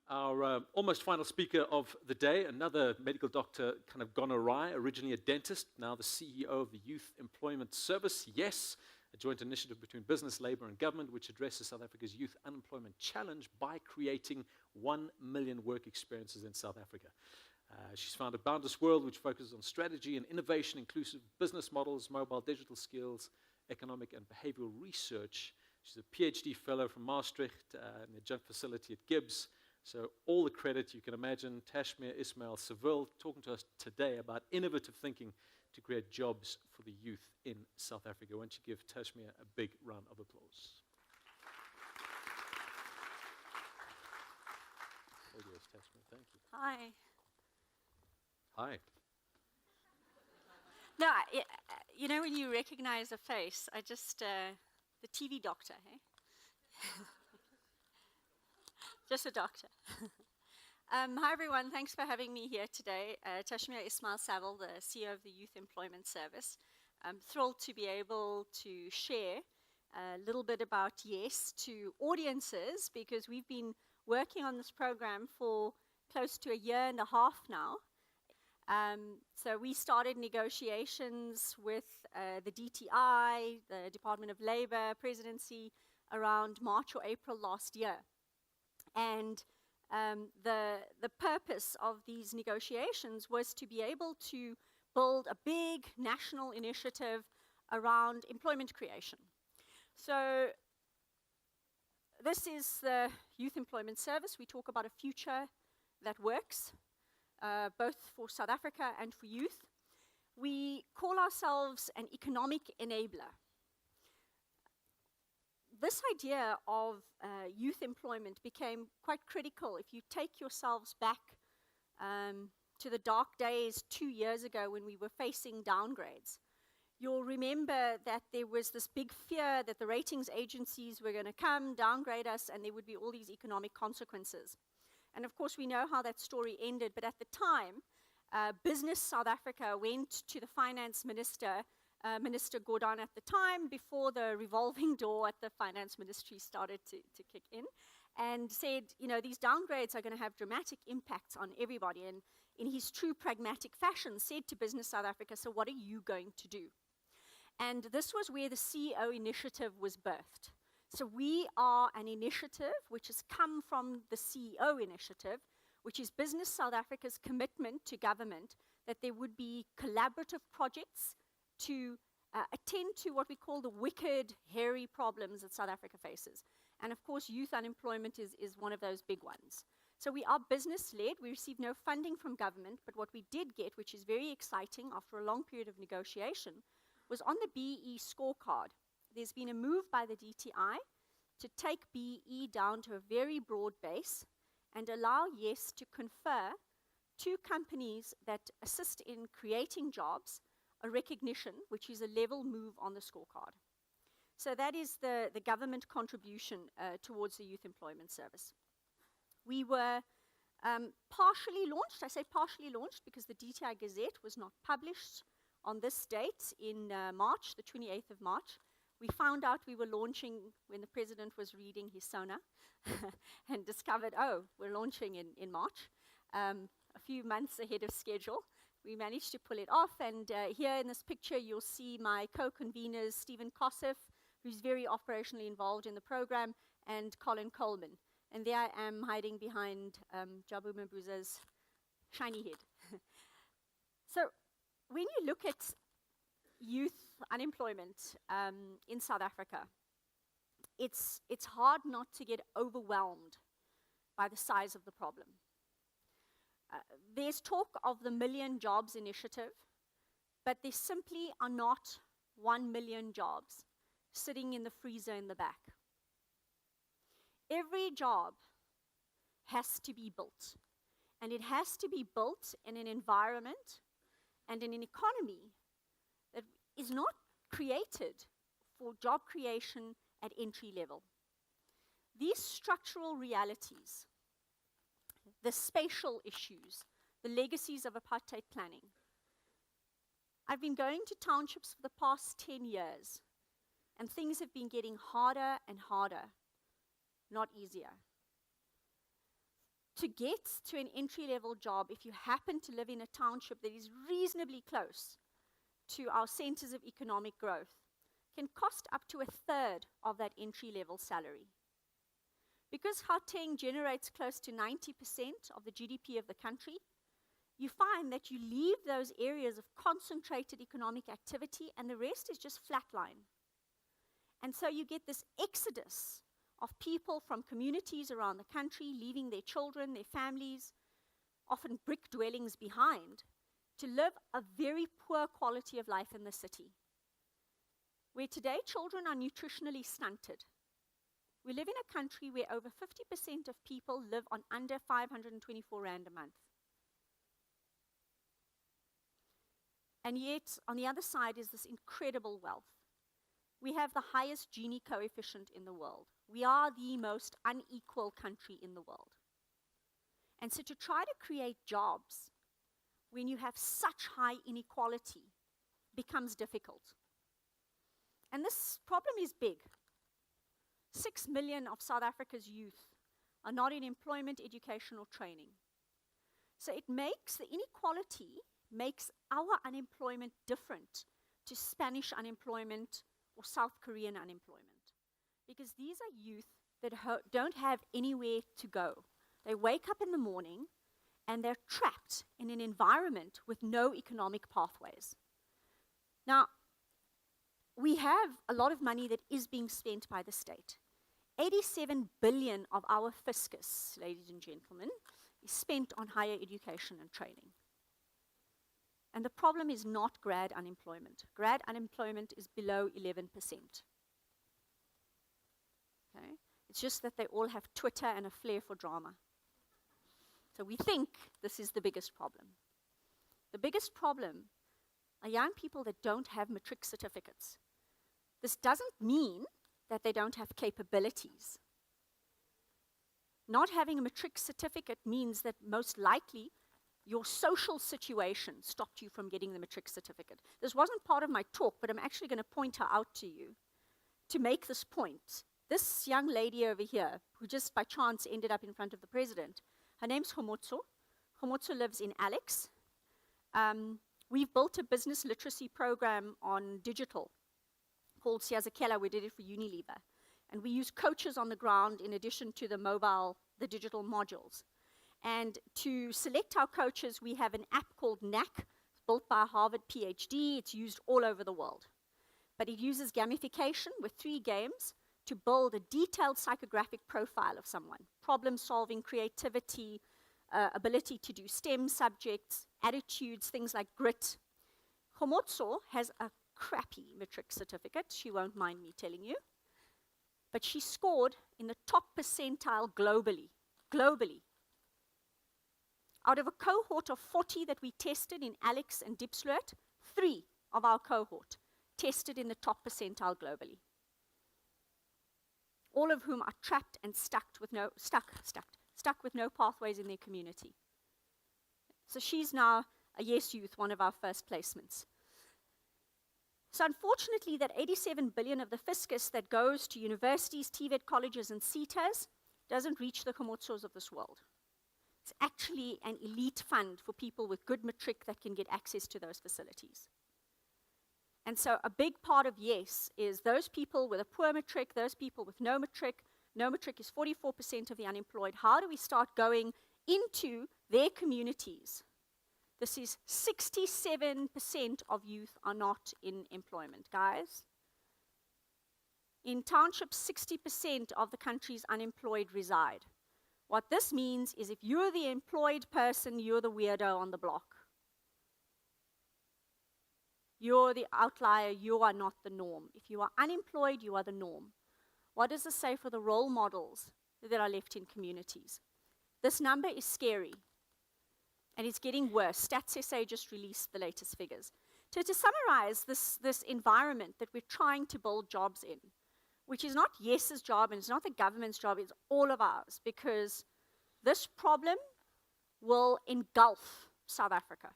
Our almost final speaker of the day, another medical doctor kind of gone awry, originally a dentist, now the CEO of the Youth Employment Service. Yes, a joint initiative between business, labor and government which addresses South Africa's youth unemployment challenge by creating 1 million work experiences in South Africa. She's founded Boundless World, which focuses on strategy and innovation, inclusive business models, mobile digital skills, economic and behavioral research. She's a PhD fellow from Maastricht in the adjunct facility at Gibbs. So all the credit you can imagine. Tashmia Ismail-Saville talking to us today about innovative thinking to create jobs for the youth in South Africa. Why don't you give Tashmia a big round of applause. All yours, Tashmia. Thank you. Hi. Hi. No, you know when you recognize a face, I just, the TV doctor, hey? Just a doctor. Hi everyone, thanks for having me here today. Tashmia Ismail-Saville, the CEO of the Youth Employment Service. I'm thrilled to be able to share a little bit about YES to audiences because we've been working on this program for close to a year and a half now. So we started negotiations with the DTI, the Department of Labor, Presidency, around March or April last year. And the purpose of these negotiations was to be able to build a big national initiative around employment creation. So this is the Youth Employment Service. We talk about a future that works, both for South Africa and for youth. We call ourselves an economic enabler. This idea of youth employment became quite critical if you take yourselves back to the dark days 2 years ago when we were facing downgrades. You'll remember that there was this big fear that the ratings agencies were going to come, downgrade us, and there would be all these economic consequences. And of course, we know how that story ended, but at the time, Business South Africa went to the finance minister, Minister Gordon at the time, before the revolving door at the finance ministry started to kick in, and said, you know, these downgrades are going to have dramatic impacts on everybody, and in his true pragmatic fashion said to Business South Africa, so what are you going to do? And this was where the CEO initiative was birthed. So we are an initiative which has come from the CEO initiative, which is Business South Africa's commitment to government that there would be collaborative projects to attend to what we call the wicked, hairy problems that South Africa faces. And of course, youth unemployment is one of those big ones. So we are business-led. We receive no funding from government, but what we did get, which is very exciting after a long period of negotiation, was on the BE scorecard. There's been a move by the DTI to take BE down to a very broad base and allow YES to confer to companies that assist in creating jobs a recognition, which is a level move on the scorecard. So that is the government contribution towards the Youth Employment Service. We were partially launched. I say partially launched because the DTI Gazette was not published on this date in March, the 28th of March. We found out we were launching when the president was reading his SONA and discovered, oh, we're launching in March, a few months ahead of schedule. We managed to pull it off, and here in this picture you'll see my co-conveners, Stephen Kossoff, who's very operationally involved in the program, and Colin Coleman. And there I am hiding behind Jabu Mabuza's shiny head. So when you look at youth unemployment in South Africa, it's hard not to get overwhelmed by the size of the problem. There's talk of the Million Jobs Initiative, but there simply are not 1 million jobs sitting in the freezer in the back. Every job has to be built, and it has to be built in an environment and in an economy that is not created for job creation at entry level. These structural realities, the spatial issues, the legacies of apartheid planning. I've been going to townships for the past 10 years, and things have been getting harder and harder, not easier. to get to an entry-level job, if you happen to live in a township that is reasonably close to our centers of economic growth, can cost up to 1/3 of that entry-level salary. Because Gauteng generates close to 90% of the GDP of the country, you find that you leave those areas of concentrated economic activity and the rest is just flatline. And so you get this exodus of people from communities around the country leaving their children, their families, often brick dwellings behind, to live a very poor quality of life in the city, where today children are nutritionally stunted. We live in a country where over 50% of people live on under 524 Rand a month. And yet, on the other side is this incredible wealth. We have the highest Gini coefficient in the world. We are the most unequal country in the world. And so to try to create jobs when you have such high inequality becomes difficult. And this problem is big. 6 million of South Africa's youth are not in employment, education, or training. So it makes the inequality makes our unemployment different to Spanish unemployment or South Korean unemployment. Because these are youth that don't have anywhere to go. They wake up in the morning and they're trapped in an environment with no economic pathways. Now, we have a lot of money that is being spent by the state. 87 billion of our fiscus, ladies and gentlemen, is spent on higher education and training. And the problem is not grad unemployment. Grad unemployment is below 11%. Okay? It's just that they all have Twitter and a flair for drama. So we think this is the biggest problem. The biggest problem are young people that don't have matric certificates. This doesn't mean that they don't have capabilities. Not having a matric certificate means that most likely your social situation stopped you from getting the matric certificate. This wasn't part of my talk, but I'm actually going to point her out to you to make this point. This young lady over here, who just by chance ended up in front of the president, her name's Homotso. Homotso lives in Alex. We've built a business literacy program on digital called Siyazakela. We did it for Unilever. And we use coaches on the ground in addition to the digital modules. And to select our coaches, we have an app called NAC, built by a Harvard PhD. It's used all over the world. But it uses gamification with 3 games to build a detailed psychographic profile of someone. Problem solving, creativity, ability to do STEM subjects, attitudes, things like grit. Homotso has a crappy matric certificate, she won't mind me telling you. But she scored in the top percentile globally. Out of a cohort of 40 that we tested in Alex and Diepsloot, 3 of our cohort tested in the top percentile globally. All of whom are trapped and stuck with no pathways in their community. So she's now a Yes Youth, one of our first placements. So unfortunately, that 87 billion of the fiscus that goes to universities, TVET colleges, and CETAs doesn't reach the Homotsos of this world. It's actually an elite fund for people with good matric that can get access to those facilities. And so a big part of Yes is those people with a poor matric, those people with no matric. No matric is 44% of the unemployed. How do we start going into their communities? This is 67% of youth are not in employment, guys. In townships, 60% of the country's unemployed reside. What this means is if you're the employed person, you're the weirdo on the block. You're the outlier, you are not the norm. If you are unemployed, you are the norm. What does this say for the role models that are left in communities? This number is scary. And it's getting worse. Stats SA just released the latest figures. So to summarize this environment that we're trying to build jobs in, which is not Yes's job and it's not the government's job, it's all of ours, because this problem will engulf South Africa.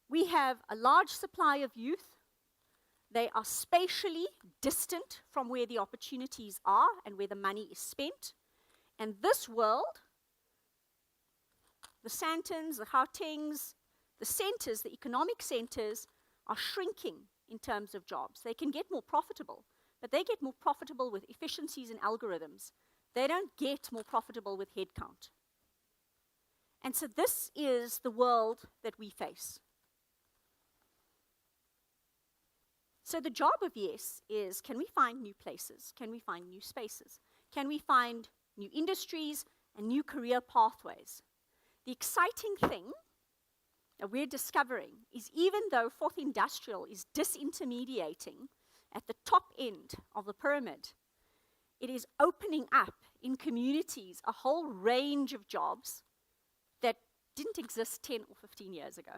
We have a large supply of youth. They are spatially distant from where the opportunities are and where the money is spent. And this world, the Sandtons, the Gautengs, the centers, the economic centers, are shrinking in terms of jobs. They can get more profitable, but they get more profitable with efficiencies and algorithms. They don't get more profitable with headcount. And so this is the world that we face. So the job of Yes is, can we find new places? Can we find new spaces? Can we find new industries and new career pathways? The exciting thing that we're discovering is, even though fourth industrial is disintermediating at the top end of the pyramid, it is opening up in communities a whole range of jobs that didn't exist 10 or 15 years ago.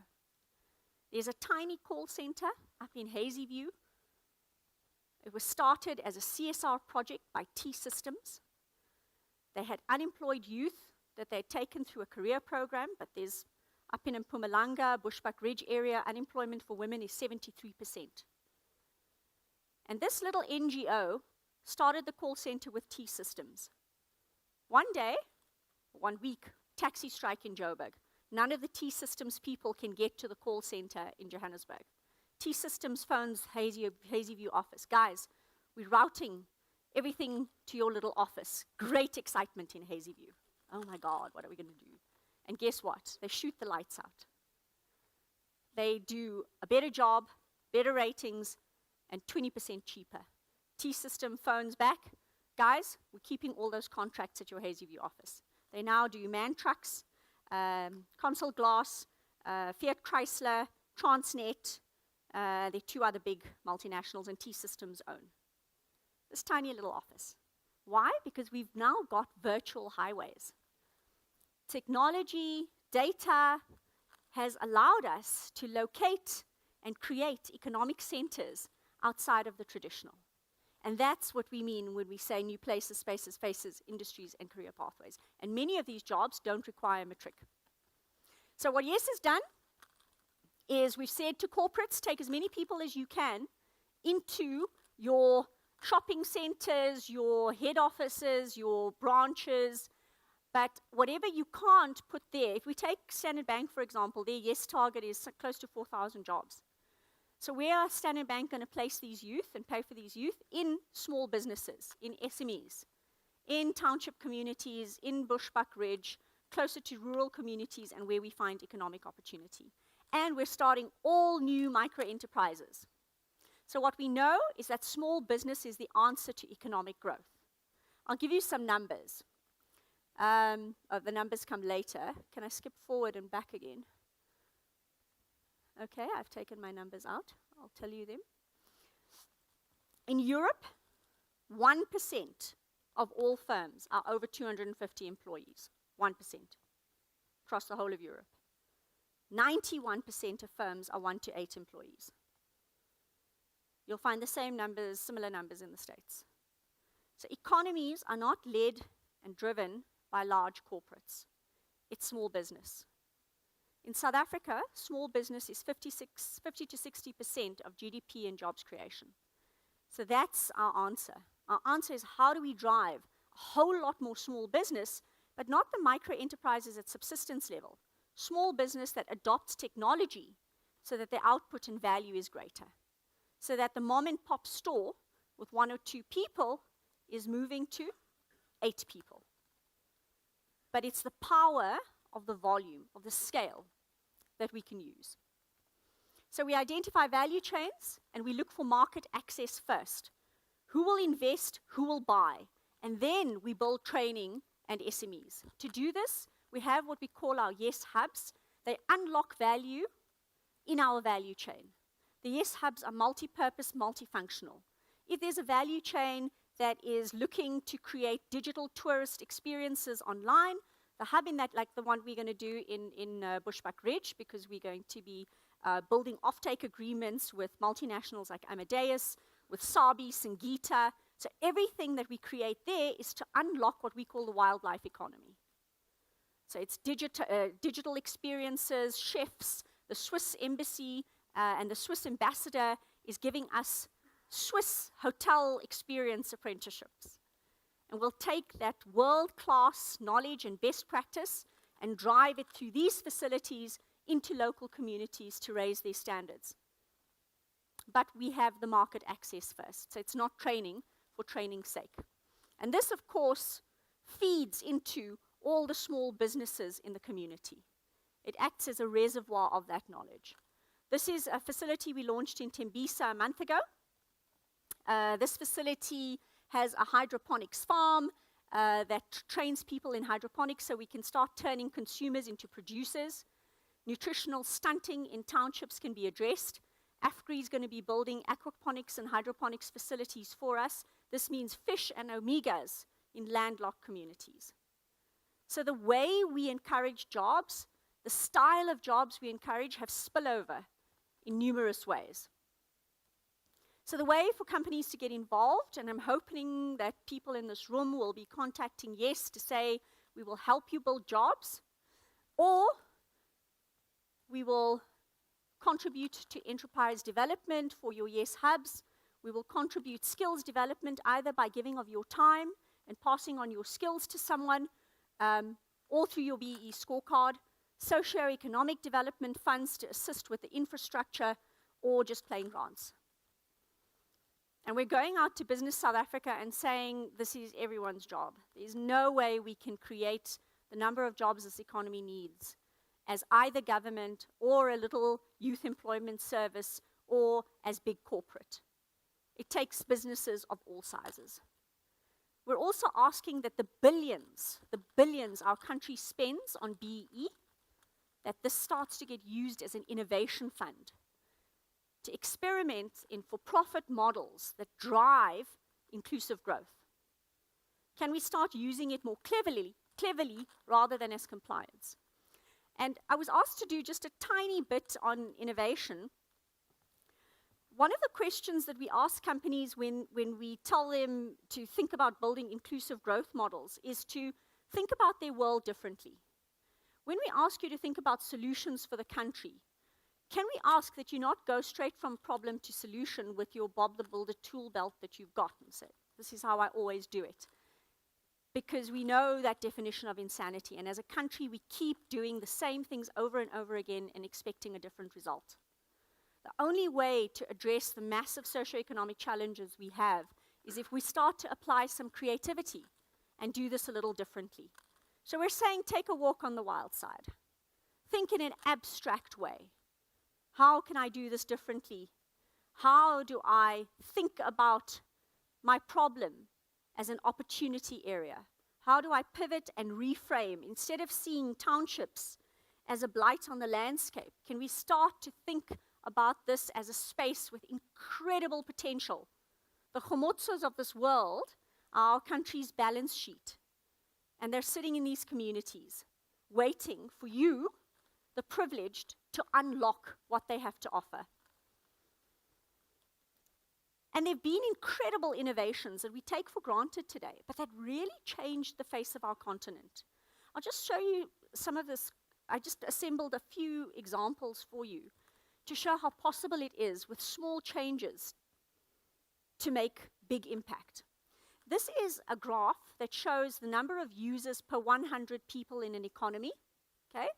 There's a tiny call center up in Hazyview. It was started as a CSR project by T-Systems. They had unemployed youth that they'd taken through a career program, but there's up in Mpumalanga, Bushbuck Ridge area, unemployment for women is 73%. And this little NGO started the call center with T-Systems. One day, 1 week, taxi strike in Joburg. None of the T-Systems people can get to the call center in Johannesburg. T-Systems phones Hazyview office. Guys, we're routing everything to your little office. Great excitement in Hazyview. Oh my God, what are we going to do? And guess what? They shoot the lights out. They do a better job, better ratings, and 20% cheaper. T-System phones back. Guys, we're keeping all those contracts at your Hazyview office. They now do MAN trucks, Consol Glass, Fiat Chrysler, Transnet. There are 2 other big multinationals, and T-Systems own this tiny little office. Why? Because we've now got virtual highways. Technology, data has allowed us to locate and create economic centers outside of the traditional. And that's what we mean when we say new places, spaces, faces, industries, and career pathways. And many of these jobs don't require matric. So what Yes has done is we've said to corporates, take as many people as you can into your shopping centers, your head offices, your branches, but whatever you can't put there, if we take Standard Bank, for example, their Yes target is close to 4,000 jobs. So where are Standard Bank going to place these youth and pay for these youth? In small businesses, in SMEs, in township communities, in Bushbuck Ridge, closer to rural communities and where we find economic opportunity. And we're starting all new micro-enterprises. So what we know is that small business is the answer to economic growth. I'll give you some numbers. The numbers come later. Can I skip forward and back again? Okay, I've taken my numbers out. I'll tell you them. In Europe, 1% of all firms are over 250 employees. 1% across the whole of Europe. 91% of firms are 1 to 8 employees. You'll find the same numbers, similar numbers in the States. So economies are not led and driven by large corporates. It's small business. In South Africa, small business is 50 to 60% of GDP and jobs creation. So that's our answer. Our answer is, how do we drive a whole lot more small business, but not the micro enterprises at subsistence level. Small business that adopts technology so that their output and value is greater. So that the mom and pop store with 1 or 2 people is moving to 8 people. But it's the power of the volume, of the scale, that we can use. So we identify value chains and we look for market access first. Who will invest, who will buy? And then we build training and SMEs. To do this, we have what we call our Yes Hubs. They unlock value in our value chain. The Yes Hubs are multi-purpose, multifunctional. If there's a value chain that is looking to create digital tourist experiences online, the hub in that, like the one we're going to do in Bushbuck Ridge, because we're going to be building offtake agreements with multinationals like Amadeus, with Sabi, Singita. So everything that we create there is to unlock what we call the wildlife economy. So it's digital experiences, chefs, the Swiss embassy and the Swiss ambassador is giving us Swiss hotel experience apprenticeships. And we'll take that world-class knowledge and best practice and drive it through these facilities into local communities to raise their standards. But we have the market access first, so it's not training for training's sake. And this, of course, feeds into all the small businesses in the community. It acts as a reservoir of that knowledge. This is a facility we launched in Tembisa a month ago. This facility has a hydroponics farm that trains people in hydroponics so we can start turning consumers into producers. Nutritional stunting in townships can be addressed. AFGRI is going to be building aquaponics and hydroponics facilities for us. This means fish and omegas in landlocked communities. So the way we encourage jobs, the style of jobs we encourage have spillover in numerous ways. So the way for companies to get involved, and I'm hoping that people in this room will be contacting YES to say, we will help you build jobs, or we will contribute to enterprise development for your YES hubs. We will contribute skills development either by giving of your time and passing on your skills to someone, or through your BEE scorecard, socioeconomic development funds to assist with the infrastructure, or just plain grants. And we're going out to Business South Africa and saying this is everyone's job. There's no way we can create the number of jobs this economy needs as either government or a little youth employment service or as big corporate. It takes businesses of all sizes. We're also asking that the billions our country spends on BEE, that this starts to get used as an innovation fund to experiment in for-profit models that drive inclusive growth. Can we start using it more cleverly rather than as compliance? And I was asked to do just a tiny bit on innovation. One of the questions that we ask companies when we tell them to think about building inclusive growth models is to think about their world differently. When we ask you to think about solutions for the country, can we ask that you not go straight from problem to solution with your Bob the Builder tool belt that you've got and say, this is how I always do it? Because we know that definition of insanity, and as a country we keep doing the same things over and over again and expecting a different result. The only way to address the massive socioeconomic challenges we have is if we start to apply some creativity and do this a little differently. So we're saying take a walk on the wild side. Think in an abstract way. How can I do this differently? How do I think about my problem as an opportunity area? How do I pivot and reframe? Instead of seeing townships as a blight on the landscape, can we start to think about this as a space with incredible potential? The Khomotsos of this world are our country's balance sheet. And they're sitting in these communities, waiting for you, the privileged, to unlock what they have to offer. And there have been incredible innovations that we take for granted today, but that really changed the face of our continent. I'll just show you some of this. I just assembled a few examples for you to show how possible it is with small changes to make big impact. This is a graph that shows the number of users per 100 people in an economy, okay?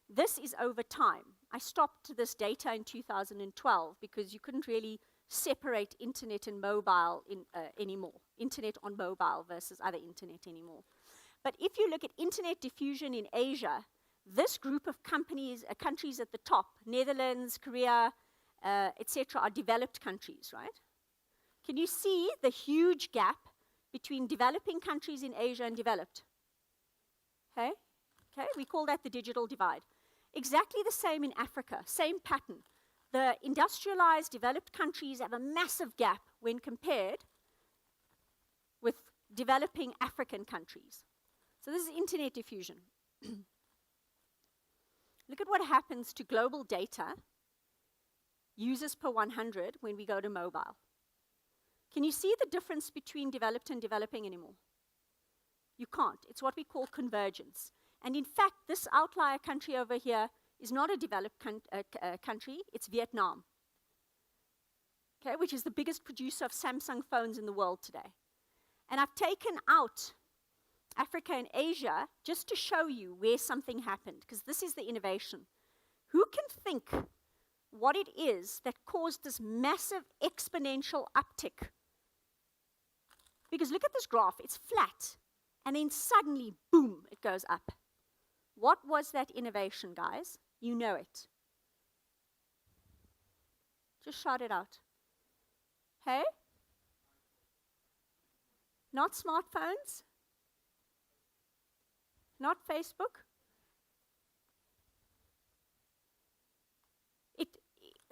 This is over time. I stopped this data in 2012 because you couldn't really separate internet and mobile anymore, internet on mobile versus other internet anymore. But if you look at internet diffusion in Asia, this group of companies, countries at the top, Netherlands, Korea, etc., are developed countries, right? Can you see the huge gap between developing countries in Asia and developed? Okay, we call that the digital divide. Exactly the same in Africa, same pattern. The industrialized developed countries have a massive gap when compared with developing African countries. So this is internet diffusion. Look at what happens to global data, users per 100, when we go to mobile. Can you see the difference between developed and developing anymore? You can't. It's what we call convergence. And in fact, this outlier country over here is not a developed country, it's Vietnam, okay, which is the biggest producer of Samsung phones in the world today. And I've taken out Africa and Asia just to show you where something happened, because this is the innovation. Who can think what it is that caused this massive exponential uptick? Because look at this graph, it's flat, and then suddenly, boom, it goes up. What was that innovation, guys? You know it. Just shout it out. Hey? Not smartphones? Not Facebook?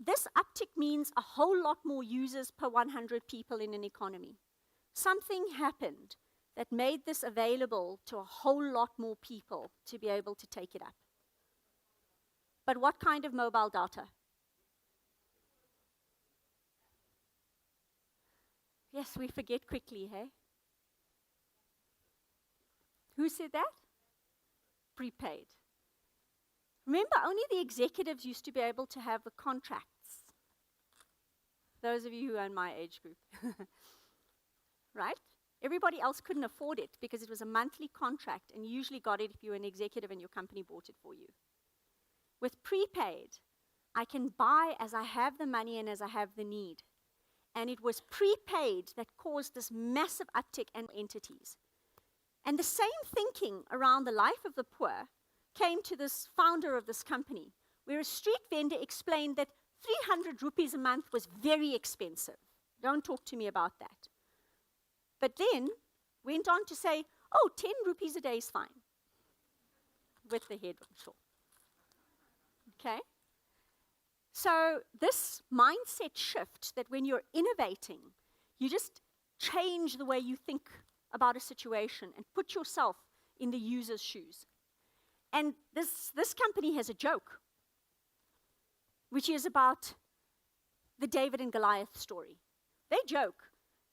This uptick means a whole lot more users per 100 people in an economy. Something happened that made this available to a whole lot more people to be able to take it up. But what kind of mobile data? Yes, we forget quickly, hey? Who said that? Prepaid. Remember, only the executives used to be able to have the contracts. Those of you who are in my age group. Right? Everybody else couldn't afford it because it was a monthly contract, and you usually got it if you were an executive and your company bought it for you. With prepaid, I can buy as I have the money and as I have the need. And it was prepaid that caused this massive uptick in entities. And the same thinking around the life of the poor came to this founder of this company, where a street vendor explained that 300 rupees a month was very expensive. Don't talk to me about that. But then went on to say, oh, 10 rupees a day is fine. With the head, I'm sure. Okay? So this mindset shift that when you're innovating, you just change the way you think about a situation and put yourself in the user's shoes. And this company has a joke, which is about the David and Goliath story. They joke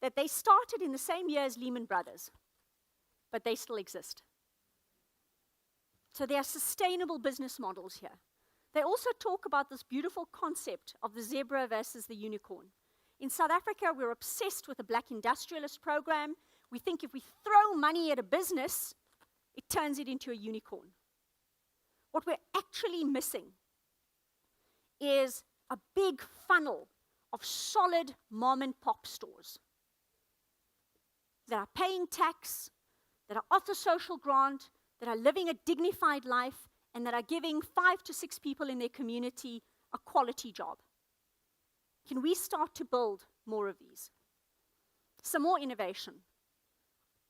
that they started in the same year as Lehman Brothers, but they still exist. So there are sustainable business models here. They also talk about this beautiful concept of the zebra versus the unicorn. In South Africa, we're obsessed with the black industrialist program. We think if we throw money at a business, it turns it into a unicorn. What we're actually missing is a big funnel of solid mom and pop stores that are paying tax, that are off the social grant, that are living a dignified life, and that are giving 5 to 6 people in their community a quality job. Can we start to build more of these? Some more innovation.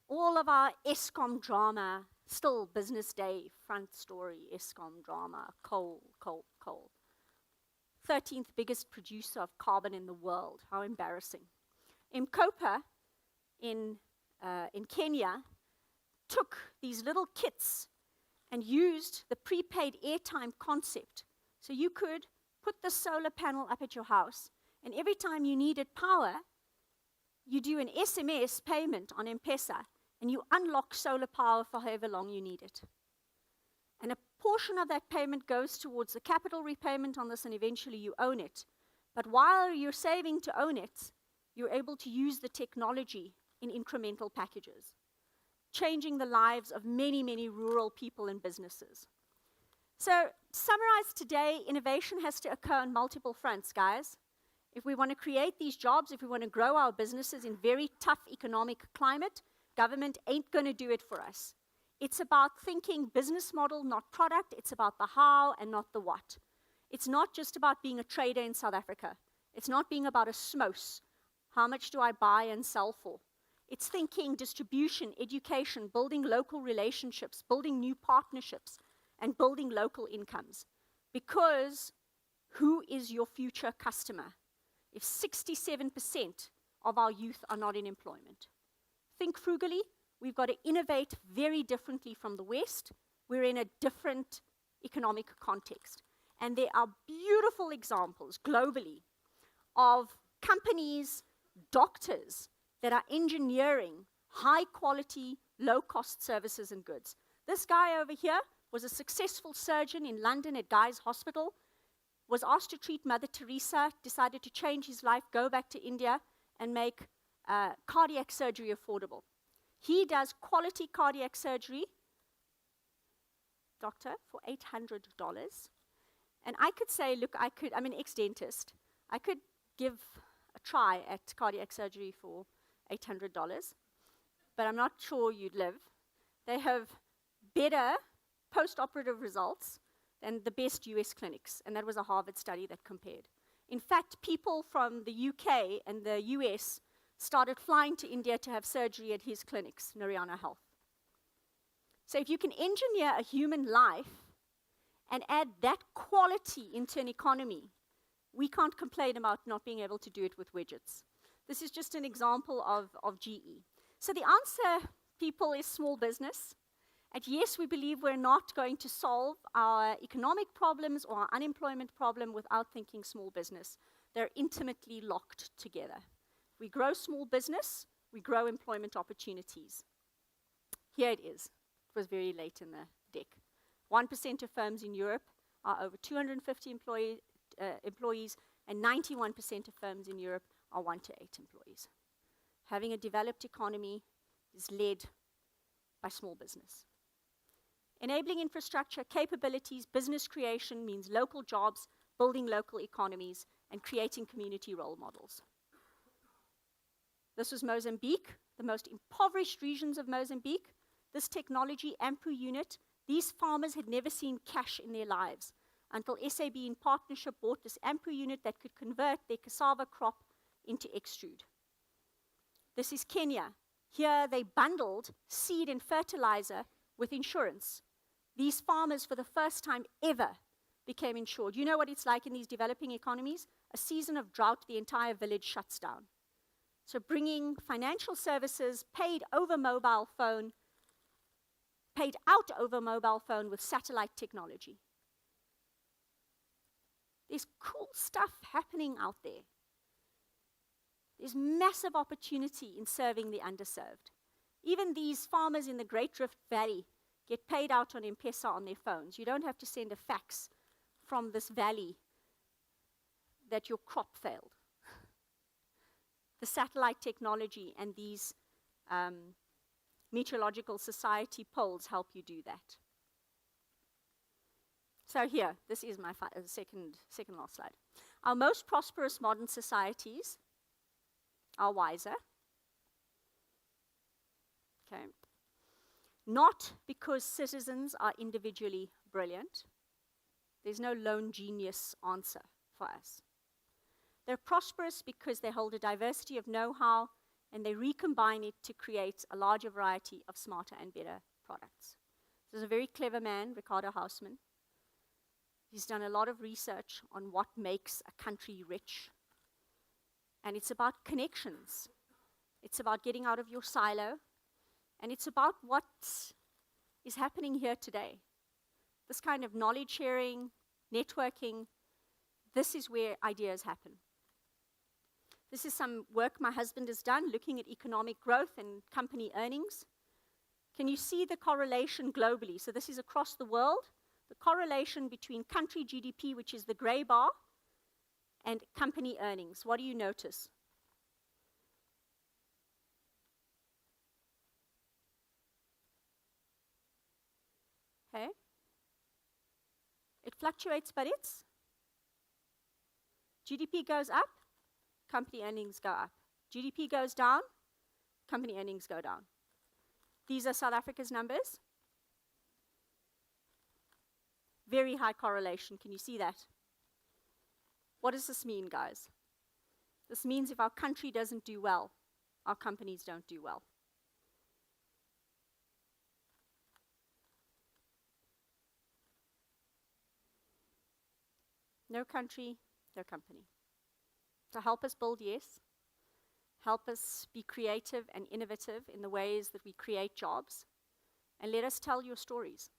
All of our Eskom drama, still business day, front story, Eskom drama, coal, coal, coal. 13th biggest producer of carbon in the world. How embarrassing. Mkopa in Kenya took these little kits and used the prepaid airtime concept. So you could put the solar panel up at your house, and every time you needed power, you do an SMS payment on M-Pesa, and you unlock solar power for however long you need it. And a portion of that payment goes towards the capital repayment on this, and eventually you own it. But while you're saving to own it, you're able to use the technology in incremental packages, changing the lives of many, many rural people and businesses. So, to summarize today, innovation has to occur on multiple fronts, guys. If we want to create these jobs, if we want to grow our businesses in very tough economic climate, government ain't going to do it for us. It's about thinking business model, not product. It's about the how and not the what. It's not just about being a trader in South Africa. It's not being about a smos. How much do I buy and sell for? It's thinking distribution, education, building local relationships, building new partnerships, and building local incomes. Because who is your future customer? If 67% of our youth are not in employment. Think frugally. We've got to innovate very differently from the West. We're in a different economic context. And there are beautiful examples globally of companies, doctors, that are engineering high-quality, low-cost services and goods. This guy over here was a successful surgeon in London at Guy's Hospital, was asked to treat Mother Teresa, decided to change his life, go back to India, and make cardiac surgery affordable. He does quality cardiac surgery, doctor, for $800. And I could say, look, I'm an ex-dentist. I could give a try at cardiac surgery for $800, but I'm not sure you'd live. They have better post-operative results than the best US clinics, and that was a Harvard study that compared. In fact, people from the UK and the US started flying to India to have surgery at his clinics, Narayana Health. So if you can engineer a human life and add that quality into an economy, we can't complain about not being able to do it with widgets. This is just an example of GE. So the answer, people, is small business. And yes, we believe we're not going to solve our economic problems or our unemployment problem without thinking small business. They're intimately locked together. We grow small business, we grow employment opportunities. Here it is. It was very late in the deck. 1% of firms in Europe are over 250 employees, and 91% of firms in Europe are 1 to 8 employees. Having a developed economy is led by small business. Enabling infrastructure, capabilities, business creation means local jobs, building local economies, and creating community role models. This was Mozambique, the most impoverished regions of Mozambique. This technology, AMPU unit, these farmers had never seen cash in their lives until SAB in partnership bought this AMPU unit that could convert their cassava crop into extrude. This is Kenya. Here they bundled seed and fertilizer with insurance. These farmers, for the first time ever, became insured. You know what it's like in these developing economies? A season of drought, the entire village shuts down. So bringing financial services paid out over mobile phone with satellite technology. There's cool stuff happening out there. There's massive opportunity in serving the underserved. Even these farmers in the Great Rift Valley get paid out on M-Pesa on their phones. You don't have to send a fax from this valley that your crop failed. The satellite technology and these meteorological society polls help you do that. So here, this is my second last slide. Our most prosperous modern societies are wiser. Okay. Not because citizens are individually brilliant. There's no lone genius answer for us. They're prosperous because they hold a diversity of know-how and they recombine it to create a larger variety of smarter and better products. There's a very clever man, Ricardo Hausmann. He's done a lot of research on what makes a country rich. And it's about connections. It's about getting out of your silo. And it's about what is happening here today. This kind of knowledge sharing, networking, this is where ideas happen. This is some work my husband has done looking at economic growth and company earnings. Can you see the correlation globally? So this is across the world. The correlation between country GDP, which is the gray bar, and company earnings. What do you notice? Okay. It fluctuates, but it's GDP goes up, company earnings go up. GDP goes down, company earnings go down. These are South Africa's numbers. Very high correlation. Can you see that? What does this mean, guys? This means if our country doesn't do well, our companies don't do well. No country, no company. So help us build, yes. Help us be creative and innovative in the ways that we create jobs. And let us tell your stories.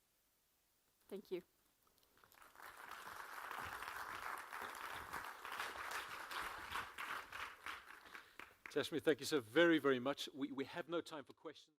Thank you. Tashmia, thank you so very, very much. We have no time for questions.